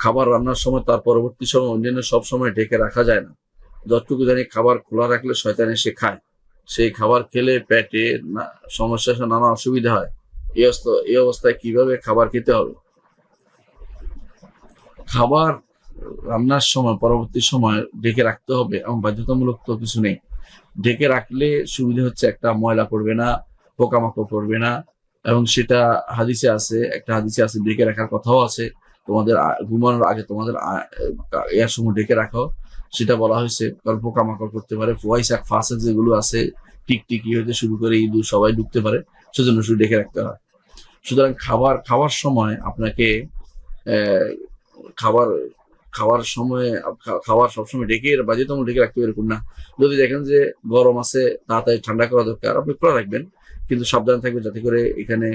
খাবার রান্নার সময় তার পরবর্তী সময় অন্যান্য সব সময় ঢেকে রাখা যায় না। যতটুকু জানি খাবার খোলা রাখলে শয়তান এসে খায়, সেই খাবার খেলে পেটে সমস্যা নানা অসুবিধা হয়। এই অবস্থায় কিভাবে খাবার খেতে হবে? খাবার রান্নার সময় পরবর্তী সময় ঢেকে রাখতে হবে, এবং বাধ্যতামূলক তো কিছু নেই। ঢেকে রাখলে সুবিধা হচ্ছে একটা, ময়লা পড়বে না, পোকামাকড় পড়বে না, এবং সেটা একটা হাদিসে আছে ঢেকে রাখার কথাও আছে। তোমাদের ঘুমানোর আগে তোমাদের এয়ার সময় ঢেকে রাখো, সেটা বলা হয়েছে। কারণ পোকামাকড় করতে পারে, ফোয়াইশাক ফাসেক যেগুলো আছে, টিকটিকি হইতে শুরু করে ইঁদুর সবাই ঢুকতে পারে, সেজন্য শুধু ঢেকে রাখতে হয়। সুতরাং খাওয়ার সময় আপনাকে আহ, খাবার খাওয়ার সময় খাবার সবসময় বাধ্যতামূলক ঢেকে রাখতে হবে এরকম না। যদি দেখেন যে গরম আছে, তাড়াতাড়ি ঠান্ডা করা দরকার, আপনি খোলা রাখবেন, কিন্তু সাবধানে থাকবেন যাতে করে এখানে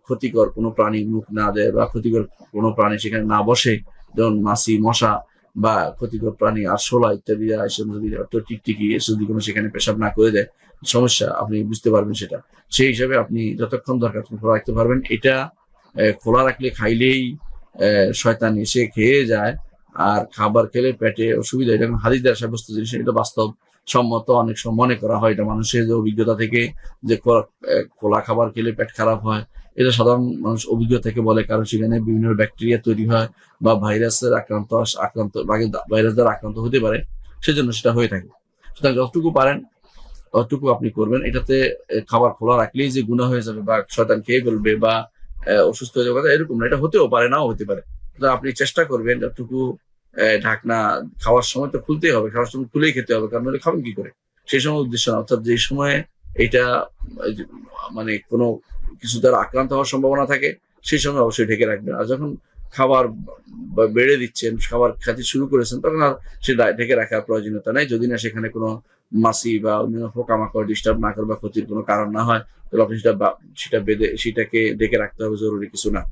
ক্ষতিকর কোনো প্রাণী মুখ না দেয়, বা ক্ষতিকর কোনো প্রাণী সেখানে না বসে, যেমন মাছি, মশা বা ক্ষতিকর প্রাণী আরশোলা ইত্যাদি এসব যদি টিকটিকি এসব যদি কোনো সেখানে পেশাব না করে দেয়, সমস্যা আপনি বুঝতে পারবেন সেটা। সেই হিসাবে আপনি যতক্ষণ দরকার খোলা রাখতে পারবেন। এটা খোলা রাখলে খাইলেই শয়তান এসে খেয়ে যায়, আর খাবার খেলে পেটে অসুবিধা, এটা হাদিস দ্বারা সাব্যস্ত জিনিস, এটা বাস্তব সম্মত। অনেক সময় মনে করা হয় এটা মানুষের যে অভিজ্ঞতা থেকে, যে খোলা খাবার খেলে পেট খারাপ হয়, এটা সাধারণ মানুষ অভিজ্ঞতা থেকে বলে, কারণ সেখানে বিভিন্ন ব্যাকটেরিয়া তৈরি হয়, বা ভাইরাস দ্বারা আক্রান্ত হতে পারে, সেজন্য সেটা হয়ে থাকে। সুতরাং যতটুকু পারেন ততটুকু আপনি করবেন। এটাতে খাবার খোলা রাখলেই যে গুনাহ হয়ে যাবে, বা শয়তান খেয়ে ফেলবে, বা অসুস্থ হয়ে যাবে, এরকম না। এটা হতেও পারে, নাও হতে পারে। সুতরাং আপনি চেষ্টা করবেন যতটুকু ঢাকনা খাওয়ার সময় তো খুলতেই হবে, খাওয়ার সময় খুলেই খেতে হবে, কারণ নাহলে খাবেন কি করে? সেই সময় উদ্দেশ্য না, অর্থাৎ যে সময় এটা মানে কোনো কিছু দ্বারা আক্রান্ত হওয়ার সম্ভাবনা থাকে, সেই সময় অবশ্যই ঢেকে রাখবেন। আর যখন খাবার বেড়ে দিচ্ছেন, খাবার খেতে শুরু করেছেন, তখন আর সেটা ঢেকে রাখার প্রয়োজনীয়তা নেই, যদি না সেখানে কোনো মাছি বা অন্যান্য পোকামাকড় ডিস্টার্ব না করে বা ক্ষতির কোনো কারণ না হয়, তাহলে আপনি সেটাকে ঢেকে রাখতে হবে, জরুরি কিছু না।